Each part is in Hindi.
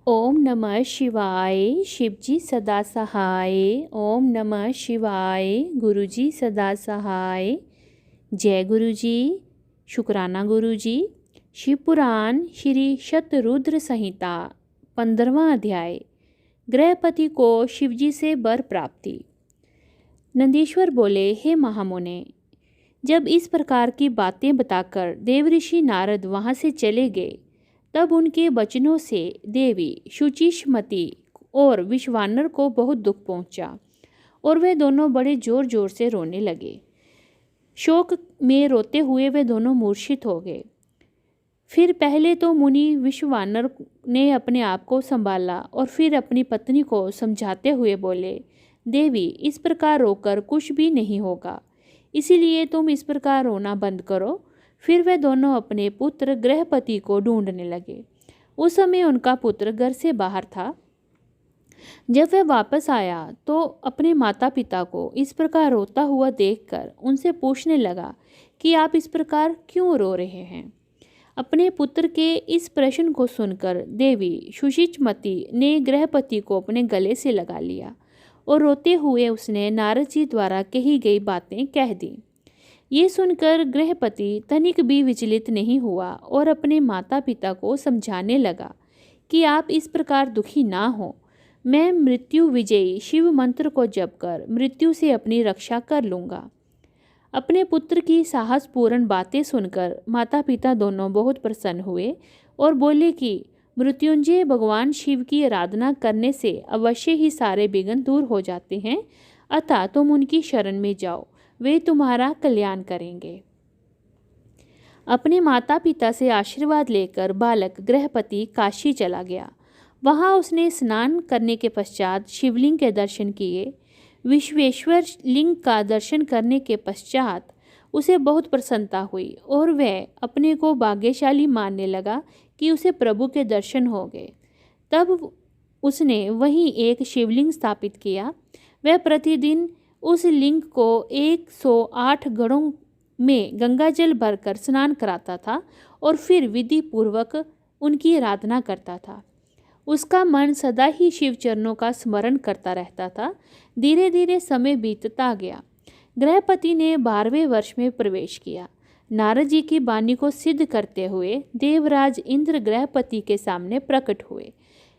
ओम नमः शिवाय। शिवजी सदा सहाय। ओम नमः शिवाय। गुरुजी सदा सहाय। जय गुरुजी। शुक्राना गुरुजी। शिव पुराण श्री शतरुद्र संहिता 15वां अध्याय। गृहपति को शिवजी से वर प्राप्ति। नंदीश्वर बोले, हे महामुने, जब इस प्रकार की बातें बताकर देवऋषि नारद वहाँ से चले गए, तब उनके वचनों से देवी शुचिष्मति और विश्वानर को बहुत दुख पहुंचा और वे दोनों बड़े जोर जोर से रोने लगे। शोक में रोते हुए वे दोनों मूर्छित हो गए। फिर पहले तो मुनि विश्वानर ने अपने आप को संभाला और फिर अपनी पत्नी को समझाते हुए बोले, देवी, इस प्रकार रोकर कुछ भी नहीं होगा, इसीलिए तुम इस प्रकार रोना बंद करो। फिर वे दोनों अपने पुत्र गृहपति को ढूंढने लगे। उस समय उनका पुत्र घर से बाहर था। जब वह वापस आया तो अपने माता पिता को इस प्रकार रोता हुआ देखकर उनसे पूछने लगा कि आप इस प्रकार क्यों रो रहे हैं। अपने पुत्र के इस प्रश्न को सुनकर देवी शुचिष्मति ने गृहपति को अपने गले से लगा लिया और रोते हुए उसने नारद जी द्वारा कही गई बातें कह दी। ये सुनकर गृहपति तनिक भी विचलित नहीं हुआ और अपने माता पिता को समझाने लगा कि आप इस प्रकार दुखी ना हो। मैं मृत्यु विजयी शिव मंत्र को जप कर मृत्यु से अपनी रक्षा कर लूँगा। अपने पुत्र की साहसपूर्ण बातें सुनकर माता पिता दोनों बहुत प्रसन्न हुए और बोले कि मृत्युंजय भगवान शिव की आराधना करने से अवश्य ही सारे विघ्न दूर हो जाते हैं, अतः तुम उनकी शरण में जाओ, वे तुम्हारा कल्याण करेंगे। अपने माता पिता से आशीर्वाद लेकर बालक गृहपति काशी चला गया। वहाँ उसने स्नान करने के पश्चात शिवलिंग के दर्शन किए। विश्वेश्वर लिंग का दर्शन करने के पश्चात उसे बहुत प्रसन्नता हुई और वह अपने को भाग्यशाली मानने लगा कि उसे प्रभु के दर्शन हो गए। तब उसने वहीं एक शिवलिंग स्थापित किया। वह प्रतिदिन उस लिंग को 108 घड़ों में गंगाजल भरकर स्नान कराता था और फिर विधि पूर्वक उनकी आराधना करता था। उसका मन सदा ही शिव चरणों का स्मरण करता रहता था। धीरे धीरे समय बीतता गया। गृहपति ने 12वें वर्ष में प्रवेश किया। नारद जी की वाणी को सिद्ध करते हुए देवराज इंद्र गृहपति के सामने प्रकट हुए।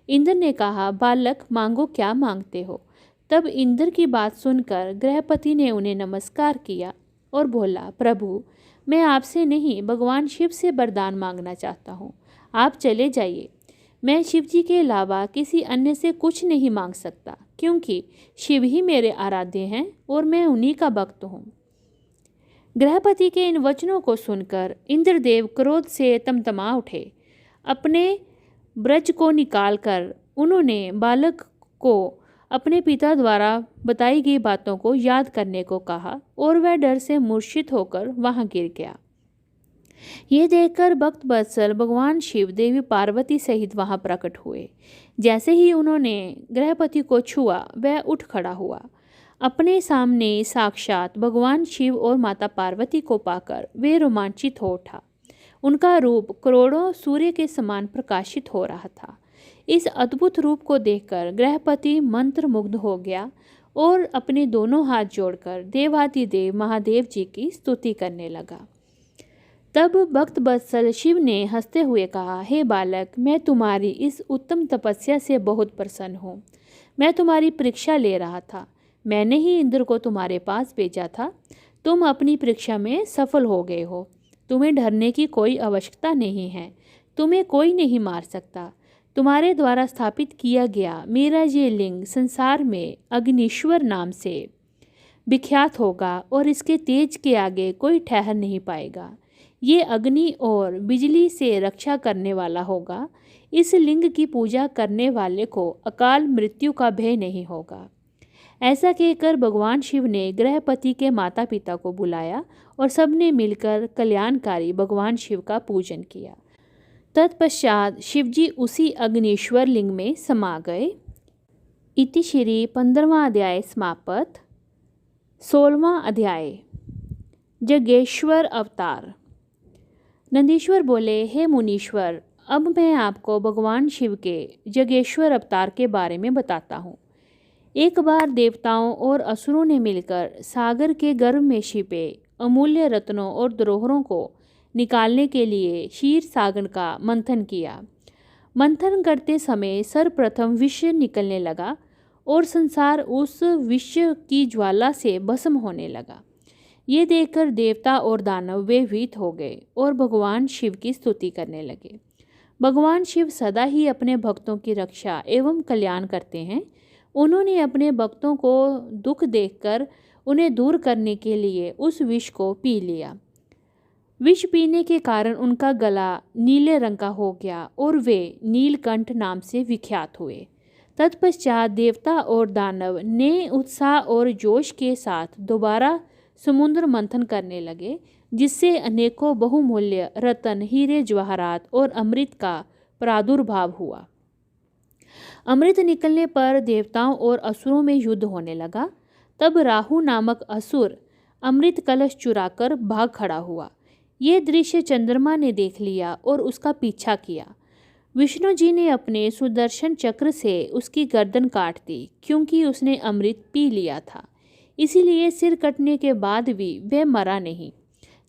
इंद्र ने कहा, बालक, मांगो, क्या मांगते हो। तब इंद्र की बात सुनकर गृहपति ने उन्हें नमस्कार किया और बोला, प्रभु, मैं आपसे नहीं भगवान शिव से वरदान मांगना चाहता हूँ। आप चले जाइए। मैं शिव जी के अलावा किसी अन्य से कुछ नहीं मांग सकता, क्योंकि शिव ही मेरे आराध्य हैं और मैं उन्हीं का भक्त हूँ। गृहपति के इन वचनों को सुनकर इंद्रदेव क्रोध से तमतमा उठे। अपने ब्रज को निकालकर उन्होंने बालक को अपने पिता द्वारा बताई गई बातों को याद करने को कहा और वह डर से मूर्छित होकर वहां गिर गया। ये देखकर भक्त वत्सल भगवान शिव देवी पार्वती सहित वहां प्रकट हुए। जैसे ही उन्होंने गृहपति को छुआ, वह उठ खड़ा हुआ। अपने सामने साक्षात भगवान शिव और माता पार्वती को पाकर वे रोमांचित हो उठा। उनका रूप करोड़ों सूर्य के समान प्रकाशित हो रहा था। इस अद्भुत रूप को देखकर गृहपति मंत्रमुग्ध हो गया और अपने दोनों हाथ जोड़कर देवादिदेव महादेव जी की स्तुति करने लगा। तब भक्त वत्सल शिव ने हंसते हुए कहा, हे बालक, मैं तुम्हारी इस उत्तम तपस्या से बहुत प्रसन्न हूँ। मैं तुम्हारी परीक्षा ले रहा था। मैंने ही इंद्र को तुम्हारे पास भेजा था। तुम अपनी परीक्षा में सफल हो गए हो। तुम्हें डरने की कोई आवश्यकता नहीं है। तुम्हें कोई नहीं मार सकता। तुम्हारे द्वारा स्थापित किया गया मेरा ये लिंग संसार में अग्निश्वर नाम से विख्यात होगा और इसके तेज के आगे कोई ठहर नहीं पाएगा। ये अग्नि और बिजली से रक्षा करने वाला होगा। इस लिंग की पूजा करने वाले को अकाल मृत्यु का भय नहीं होगा। ऐसा कहकर भगवान शिव ने गृहपति के माता पिता को बुलाया और सबने मिलकर कल्याणकारी भगवान शिव का पूजन किया। तत्पश्चात शिवजी उसी अग्निश्वर लिंग में समा गए। इति श्री 15वां अध्याय समाप्त। 16वां अध्याय जगेश्वर अवतार। नंदीश्वर बोले, हे मुनीश्वर, अब मैं आपको भगवान शिव के जगेश्वर अवतार के बारे में बताता हूँ। एक बार देवताओं और असुरों ने मिलकर सागर के गर्भ में छिपे अमूल्य रत्नों और धरोहरों को निकालने के लिए क्षीर सागर का मंथन किया। मंथन करते समय सर्वप्रथम विष निकलने लगा और संसार उस विष की ज्वाला से भस्म होने लगा। ये देखकर देवता और दानव भयभीत हो गए और भगवान शिव की स्तुति करने लगे। भगवान शिव सदा ही अपने भक्तों की रक्षा एवं कल्याण करते हैं। उन्होंने अपने भक्तों को दुख देखकर उन्हें दूर करने के लिए उस विष को पी लिया। विष पीने के कारण उनका गला नीले रंग का हो गया और वे नीलकंठ नाम से विख्यात हुए। तत्पश्चात देवता और दानव ने उत्साह और जोश के साथ दोबारा समुद्र मंथन करने लगे, जिससे अनेकों बहुमूल्य रत्न, हीरे, जवाहरात और अमृत का प्रादुर्भाव हुआ। अमृत निकलने पर देवताओं और असुरों में युद्ध होने लगा। तब राहु नामक असुर अमृत कलश चुराकर भाग खड़ा हुआ। ये दृश्य चंद्रमा ने देख लिया और उसका पीछा किया। विष्णु जी ने अपने सुदर्शन चक्र से उसकी गर्दन काट दी, क्योंकि उसने अमृत पी लिया था। इसीलिए सिर कटने के बाद भी वह मरा नहीं।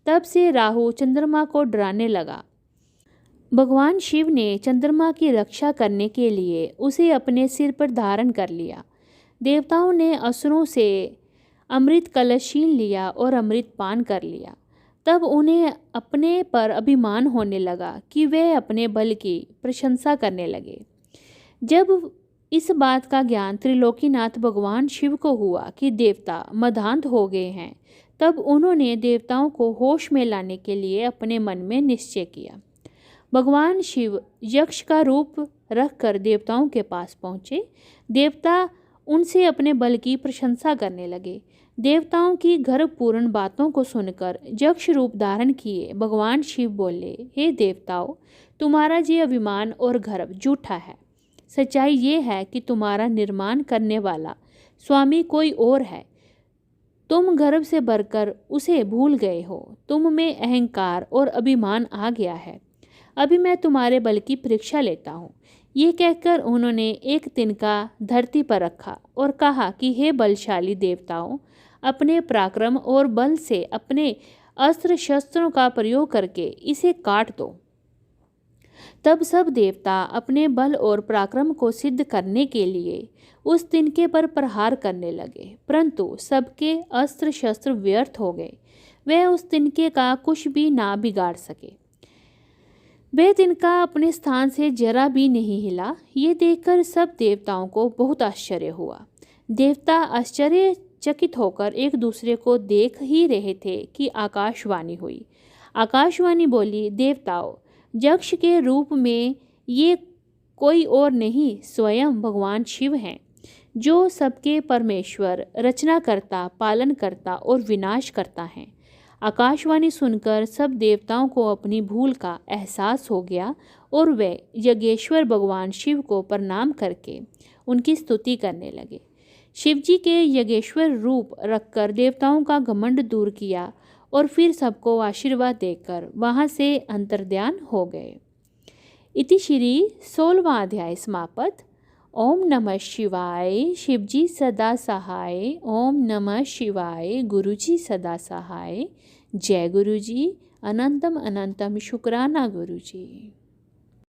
तब से राहु चंद्रमा को डराने लगा। भगवान शिव ने चंद्रमा की रक्षा करने के लिए उसे अपने सिर पर धारण कर लिया। देवताओं ने असुरों से अमृत कलश छीन लिया और अमृत पान कर लिया। तब उन्हें अपने पर अभिमान होने लगा कि वे अपने बल की प्रशंसा करने लगे। जब इस बात का ज्ञान त्रिलोकीनाथ भगवान शिव को हुआ कि देवता मदान्ध हो गए हैं, तब उन्होंने देवताओं को होश में लाने के लिए अपने मन में निश्चय किया। भगवान शिव यक्ष का रूप रखकर देवताओं के पास पहुँचे। देवता उनसे अपने बल की प्रशंसा करने लगे। देवताओं की गर्वपूर्ण बातों को सुनकर यक्ष रूप धारण किए भगवान शिव बोले, हे देवताओं, तुम्हारा ये अभिमान और गर्व झूठा है। सच्चाई ये है कि तुम्हारा निर्माण करने वाला स्वामी कोई और है। तुम गर्व से भरकर उसे भूल गए हो। तुम में अहंकार और अभिमान आ गया है। अभी मैं तुम्हारे बल की परीक्षा लेता हूँ। ये कहकर उन्होंने एक तिनका धरती पर रखा और कहा कि हे बलशाली देवताओं, अपने पराक्रम और बल से अपने अस्त्र शस्त्रों का प्रयोग करके इसे काट दो। तब सब देवता अपने बल और पराक्रम को सिद्ध करने के लिए उस तिनके पर प्रहार करने लगे, परंतु सबके अस्त्र शस्त्र व्यर्थ हो गए। वे उस तिनके का कुछ भी ना बिगाड़ सके। वह तिनका अपने स्थान से जरा भी नहीं हिला। ये देखकर सब देवताओं को बहुत आश्चर्य हुआ। देवता आश्चर्यचकित होकर एक दूसरे को देख ही रहे थे कि आकाशवाणी हुई। आकाशवाणी बोली, देवताओं, यक्ष के रूप में ये कोई और नहीं, स्वयं भगवान शिव हैं, जो सबके परमेश्वर, रचनाकर्ता, पालनकर्ता और विनाशकर्ता हैं। आकाशवाणी सुनकर सब देवताओं को अपनी भूल का एहसास हो गया और वे यज्ञेश्वर भगवान शिव को प्रणाम करके उनकी स्तुति करने लगे। शिवजी के यज्ञेश्वर रूप रखकर देवताओं का घमंड दूर किया और फिर सबको आशीर्वाद देकर वहाँ से अंतर्ध्यान हो गए। इति श्री 16वां अध्याय समाप्त। ओम नमः शिवाय। शिवजी सदा सहाय। ओम नमः शिवाय। गुरुजी सदा सहाय। जय गुरुजी। अनंतम अनंतम शुक्राना गुरुजी।